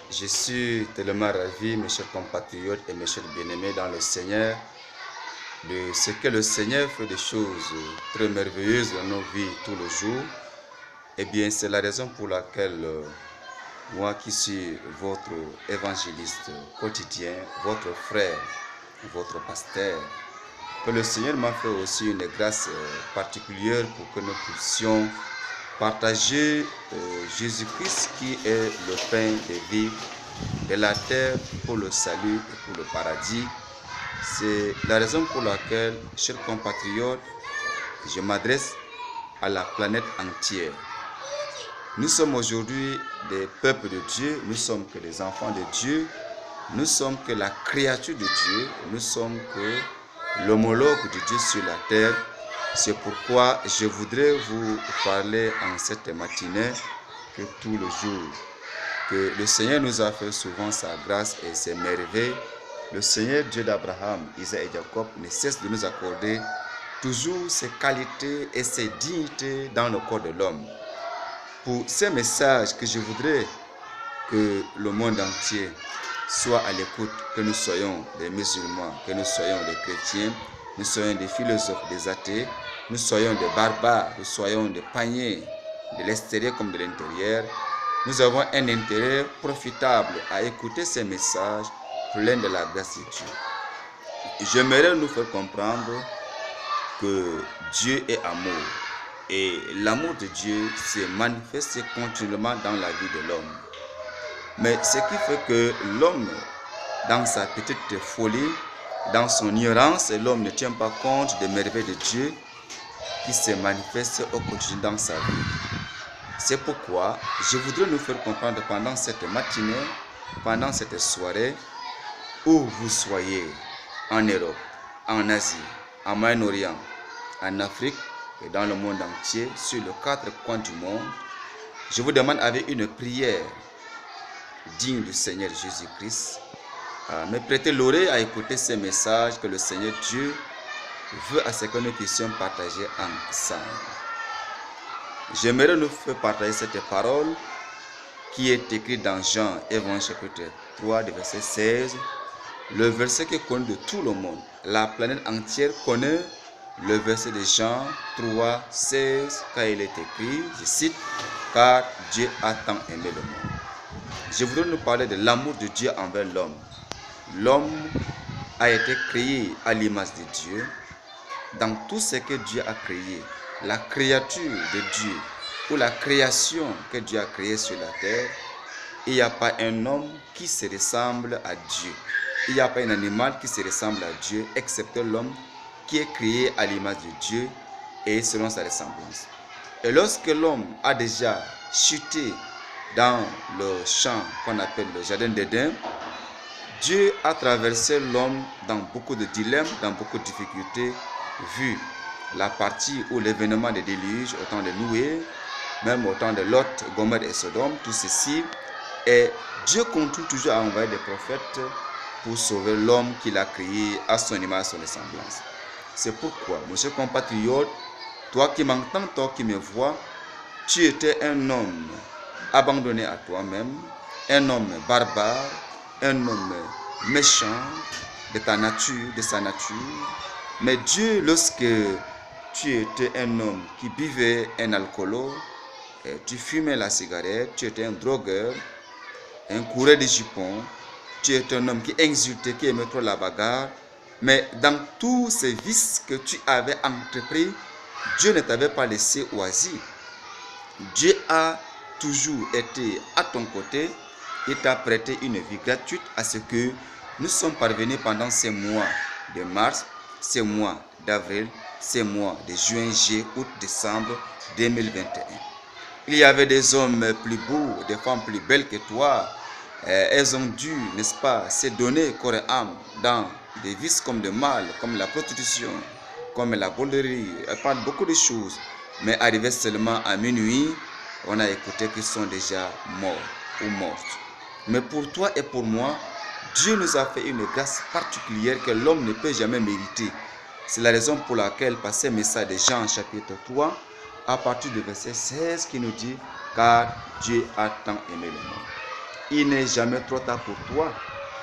Je suis tellement ravi, mes chers compatriotes et mes chers bien-aimés dans le Seigneur, de ce que le Seigneur fait des choses très merveilleuses dans nos vies tous les jours. Eh bien, c'est la raison pour laquelle moi qui suis votre évangéliste quotidien, votre frère, votre pasteur, que le Seigneur m'a fait aussi une grâce particulière pour que nous puissions partager Jésus-Christ qui est le pain de vie de la terre pour le salut et pour le paradis. C'est la raison pour laquelle, chers compatriotes, je m'adresse à la planète entière. Nous sommes aujourd'hui des peuples de Dieu, nous sommes que des enfants de Dieu, nous sommes que la créature de Dieu, nous sommes que l'homologue de Dieu sur la terre. C'est pourquoi je voudrais vous parler en cette matinée que tout le jour, que le Seigneur nous a fait souvent sa grâce et ses merveilles. Le Seigneur Dieu d'Abraham, Isaac et Jacob ne cesse de nous accorder toujours ses qualités et ses dignités dans le corps de l'homme. Pour ces messages que je voudrais que le monde entier soit à l'écoute, que nous soyons des musulmans, que nous soyons des chrétiens, nous soyons des philosophes, des athées, nous soyons des barbares, nous soyons des païens, de l'extérieur comme de l'intérieur. Nous avons un intérêt profitable à écouter ces messages pleins de la grâce de Dieu. J'aimerais nous faire comprendre que Dieu est amour. Et l'amour de Dieu se manifeste continuellement dans la vie de l'homme. Mais ce qui fait que l'homme, dans sa petite folie, dans son ignorance, l'homme ne tient pas compte des merveilles de Dieu qui se manifestent au quotidien dans sa vie. C'est pourquoi je voudrais nous faire comprendre pendant cette matinée, pendant cette soirée, où vous soyez, en Europe, en Asie, en Moyen-Orient, en Afrique et dans le monde entier, sur les 4 coins du monde, je vous demande avec une prière digne du Seigneur Jésus-Christ, me prêter l'oreille à écouter ces messages que le Seigneur Dieu veut à ce que nous puissions partager ensemble. J'aimerais nous faire partager cette parole qui est écrite dans Jean, Évangile chapitre 3, verset 16, le verset qui est connu de tout le monde. La planète entière connaît le verset de Jean 3, 16, quand il est écrit, je cite, « Car Dieu a tant aimé le monde ». Je voudrais nous parler de l'amour de Dieu envers l'homme. L'homme a été créé à l'image de Dieu. Dans tout ce que Dieu a créé, la créature de Dieu ou la création que Dieu a créée sur la terre, il n'y a pas un homme qui se ressemble à Dieu. Il n'y a pas un animal qui se ressemble à Dieu, excepté l'homme qui est créé à l'image de Dieu et selon sa ressemblance. Et lorsque l'homme a déjà chuté dans le champ qu'on appelle le jardin d'Éden, Dieu a traversé l'homme dans beaucoup de dilemmes, dans beaucoup de difficultés, vu la partie où l'événement des déluges, au temps de Noé, même au temps de Lot, Gomorrhe et Sodome, tout ceci. Et Dieu continue toujours à envoyer des prophètes pour sauver l'homme qu'il a créé à son image, à son ressemblance. C'est pourquoi, mon cher compatriote, toi qui m'entends, toi qui me vois, tu étais un homme abandonné à toi-même, un homme barbare, un homme méchant de ta nature, de sa nature. Mais Dieu, lorsque tu étais un homme qui buvait un alcoolo, tu fumais la cigarette, tu étais un drogueur, un coureur de jupons, tu étais un homme qui insultait, qui aimait trop la bagarre. Mais dans tous ces vices que tu avais entrepris, Dieu ne t'avait pas laissé oisir. Dieu a toujours été à ton côté et t'a prêté une vie gratuite à ce que nous sommes parvenus pendant ces mois de mars, ces mois d'avril, ces mois de juin, juillet, août, décembre 2021. Il y avait des hommes plus beaux, des femmes plus belles que toi. Elles ont dû, n'est-ce pas, se donner corps et âme dans des vices comme le mal, comme la prostitution, comme la volerie, elles parlent beaucoup de choses. Mais arrivé seulement à minuit, on a écouté qu'ils sont déjà morts ou mortes. Mais pour toi et pour moi, Dieu nous a fait une grâce particulière que l'homme ne peut jamais mériter. C'est la raison pour laquelle, par ce message de Jean chapitre 3, à partir du verset 16, qui nous dit « Car Dieu a tant aimé le monde ». il n'est jamais trop tard pour toi.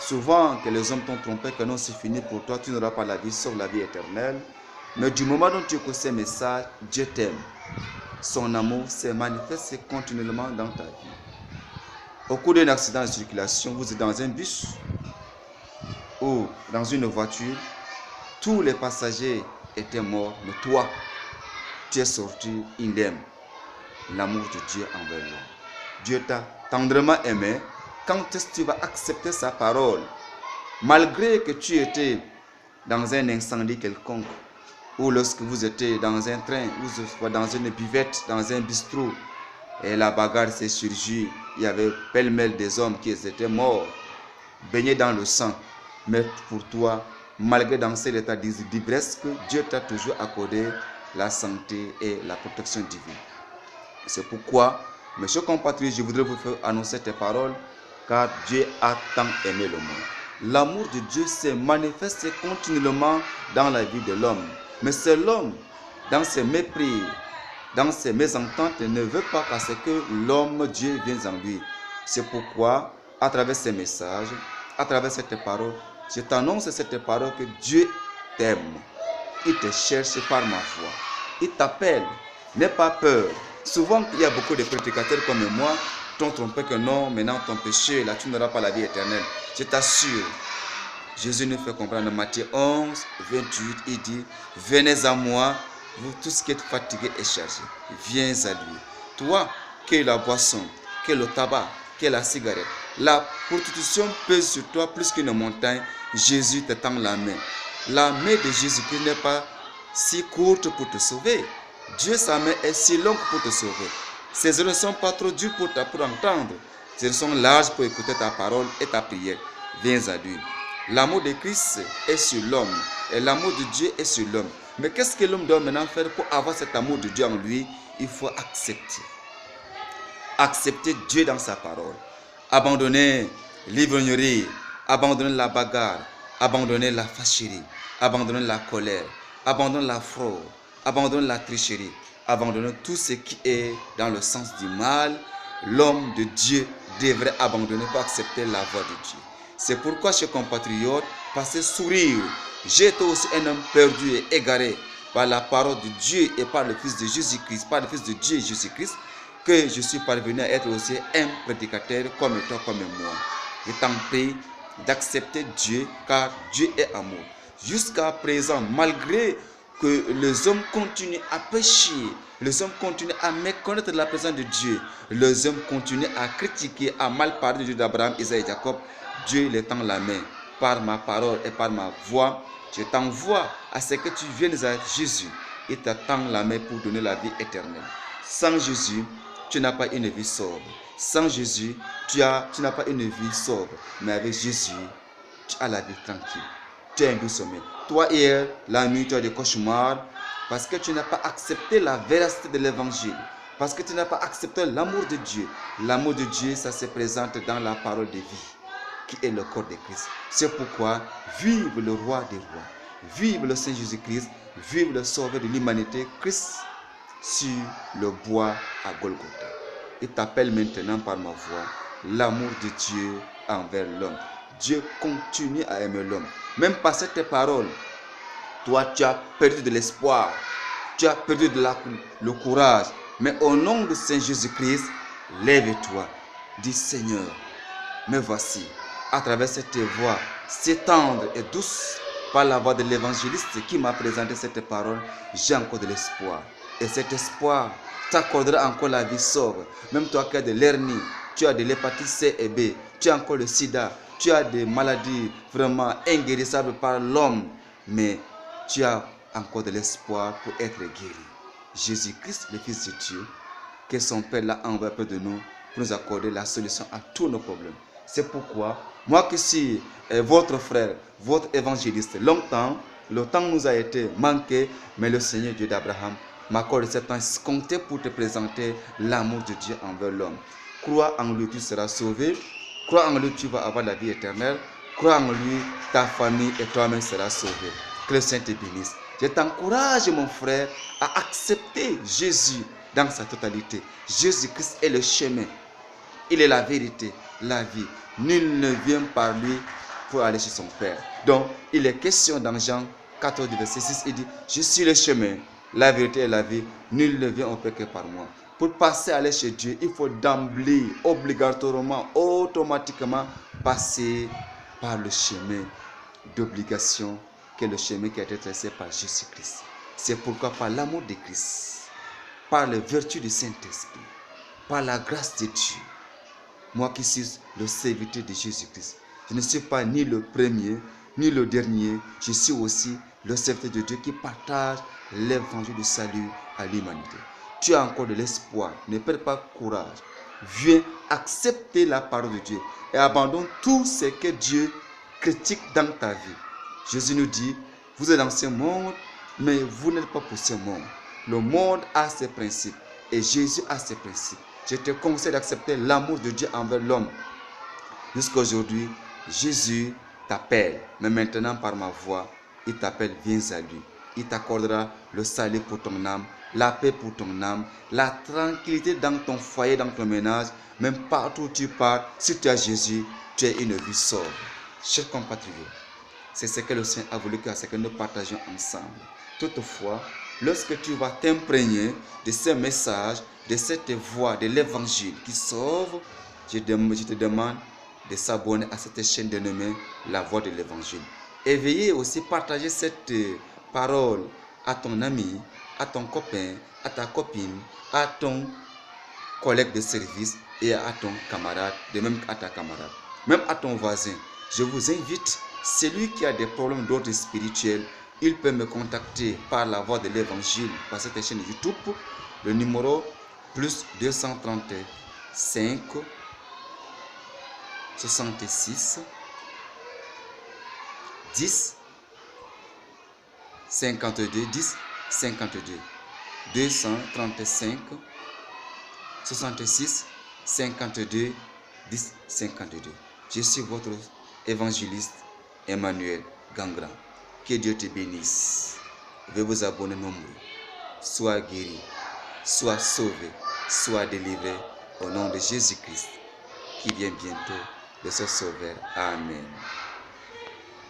Souvent que les hommes t'ont trompé, que non, c'est fini pour toi, tu n'auras pas la vie sauf la vie éternelle. Mais du moment dont tu écoutes ces messages, Dieu t'aime. Son amour se manifeste continuellement dans ta vie. Au cours d'un accident de circulation, vous êtes dans un bus ou dans une voiture, tous les passagers étaient morts, mais toi, tu es sorti indemne. L'amour de Dieu envers l'homme. Dieu t'a tendrement aimé. Quand est-ce que tu vas accepter sa parole? Malgré que tu étais dans un incendie quelconque, ou lorsque vous étiez dans un train, ou dans une buvette, dans un bistrot, et la bagarre s'est surgie, il y avait pêle-mêle des hommes qui étaient morts, baignés dans le sang. Mais pour toi, malgré dans cet état d'ivresse, Dieu t'a toujours accordé la santé et la protection divine. C'est pourquoi, mes chers compatriotes, je voudrais vous faire annoncer tes paroles, car Dieu a tant aimé le monde. L'amour de Dieu se manifeste continuellement dans la vie de l'homme. Mais c'est l'homme, dans ses mépris, dans ses mésententes, ne veut pas parce que l'homme, Dieu, vient en lui. C'est pourquoi, à travers ces messages, à travers cette parole, je t'annonce cette parole que Dieu t'aime. Il te cherche par ma foi. Il t'appelle. N'aie pas peur. Souvent, il y a beaucoup de prédicateurs comme moi qui t'ont trompé que non, maintenant ton péché, là tu n'auras pas la vie éternelle. Je t'assure. Jésus nous fait comprendre dans Matthieu 11, 28, il dit, venez à moi, vous tous qui êtes fatigués et chargés, viens à lui. Toi, qui es la boisson, qui est le tabac, qui est la cigarette, la prostitution pèse sur toi plus qu'une montagne, Jésus te tend la main. La main de Jésus qui n'est pas si courte pour te sauver. Dieu, sa main est si longue pour te sauver. Ses oreilles ne sont pas trop dures pour entendre. Elles sont larges pour écouter ta parole et ta prière. Viens à lui. L'amour de Christ est sur l'homme et l'amour de Dieu est sur l'homme. Mais qu'est-ce que l'homme doit maintenant faire pour avoir cet amour de Dieu en lui? Il faut accepter. Accepter Dieu dans sa parole. Abandonner l'ivrognerie, abandonner la bagarre, abandonner la fâcherie, abandonner la colère, abandonner la fraude, abandonner la tricherie, abandonner tout ce qui est dans le sens du mal. L'homme de Dieu devrait abandonner pour accepter la voie de Dieu. C'est pourquoi, chers compatriotes, passez sourire. J'étais aussi un homme perdu et égaré par la parole de Dieu et par le Fils de Jésus-Christ, par le Fils de Dieu Jésus-Christ, que je suis parvenu à être aussi un prédicateur comme toi, comme moi. Je t'en prie d'accepter Dieu, car Dieu est amour. Jusqu'à présent, malgré que les hommes continuent à pécher, les hommes continuent à méconnaître la présence de Dieu, les hommes continuent à critiquer, à mal parler de Dieu d'Abraham, Isaïe et Jacob, Dieu les tend la main. Par ma parole et par ma voix, je t'envoie à ce que tu viennes à Jésus. Il te tend la main pour donner la vie éternelle. Sans Jésus, tu n'as pas une vie sobre. Sans Jésus, tu n'as pas une vie sobre. Mais avec Jésus, tu as la vie tranquille. Tu as un doux sommeil. Toi, hier, la nuit, tu as des cauchemars parce que tu n'as pas accepté la véracité de l'évangile. Parce que tu n'as pas accepté l'amour de Dieu. L'amour de Dieu, ça se présente dans la parole de vie, qui est le corps de Christ. C'est pourquoi, vive le roi des rois, vive le Saint Jésus-Christ, vive le sauveur de l'humanité, Christ, sur le bois à Golgotha. Il t'appelle maintenant par ma voix, l'amour de Dieu envers l'homme. Dieu continue à aimer l'homme. Même par cette parole, toi tu as perdu de l'espoir, tu as perdu le courage. Mais au nom de Saint Jésus-Christ, lève-toi, dis Seigneur, me voici. À travers cette voix si tendre et douce, par la voix de l'évangéliste qui m'a présenté cette parole, j'ai encore de l'espoir. Et cet espoir t'accordera encore la vie sauve. Même toi qui as de l'hernie, tu as de l'hépatite C et B, tu as encore le sida, tu as des maladies vraiment inguérissables par l'homme, mais tu as encore de l'espoir pour être guéri. Jésus-Christ, le Fils de Dieu, que son Père l'a envoyé près de nous pour nous accorder la solution à tous nos problèmes. C'est pourquoi, moi qui suis votre frère, votre évangéliste, longtemps, le temps nous a été manqué, mais le Seigneur Dieu d'Abraham m'accorde ce temps compté pour te présenter l'amour de Dieu envers l'homme. Crois en lui, tu seras sauvé. Crois en lui, tu vas avoir la vie éternelle. Crois en lui, ta famille et toi-même seront sauvés. Que le Seigneur te bénisse. Je t'encourage, mon frère, à accepter Jésus dans sa totalité. Jésus-Christ est le chemin. Il est la vérité, la vie. Nul ne vient par lui pour aller chez son Père. Donc, il est question dans Jean 14, verset 6, il dit, je suis le chemin, la vérité et la vie. Nul ne vient au Père que par moi. Pour passer à aller chez Dieu, il faut d'emblée, obligatoirement, automatiquement passer par le chemin d'obligation, qui est le chemin qui a été tracé par Jésus-Christ. C'est pourquoi par l'amour de Christ, par les vertus du Saint-Esprit, par la grâce de Dieu, moi qui suis le serviteur de Jésus-Christ, je ne suis pas ni le premier, ni le dernier, je suis aussi le serviteur de Dieu qui partage l'évangile du salut à l'humanité. Tu as encore de l'espoir, ne perds pas courage. Viens accepter la parole de Dieu et abandonne tout ce que Dieu critique dans ta vie. Jésus nous dit, vous êtes dans ce monde, mais vous n'êtes pas pour ce monde. Le monde a ses principes et Jésus a ses principes. Je te conseille d'accepter l'amour de Dieu envers l'homme. Jusqu'à aujourd'hui, Jésus t'appelle, mais maintenant par ma voix, il t'appelle, viens à lui. Il t'accordera le salut pour ton âme, la paix pour ton âme, la tranquillité dans ton foyer, dans ton ménage, même partout où tu pars. Si tu as Jésus, tu as une vie sauve. Chers compatriotes, c'est ce que le Seigneur a voulu que nous partagions ensemble. Toutefois, lorsque tu vas t'imprégner de ce message, de cette voix de l'évangile qui sauve, je te demande de s'abonner à cette chaîne dénommée La Voix de l'Évangile. Et veuillez aussi partager cette parole à ton ami, à ton copain, à ta copine, à ton collègue de service et à ton camarade, de même à ta camarade, même à ton voisin. Je vous invite, celui qui a des problèmes d'ordre spirituel, il peut me contacter par La Voix de l'Évangile, par cette chaîne YouTube, le numéro plus 235 66 10 52 10 52 235 66 52 10 52. Je suis votre évangéliste Emmanuel Gangran. Que Dieu te bénisse. Veuillez vous abonner nombreux. Sois guéri, sois sauvé, sois délivré au nom de Jésus-Christ qui vient bientôt de ce sauveur. Amen.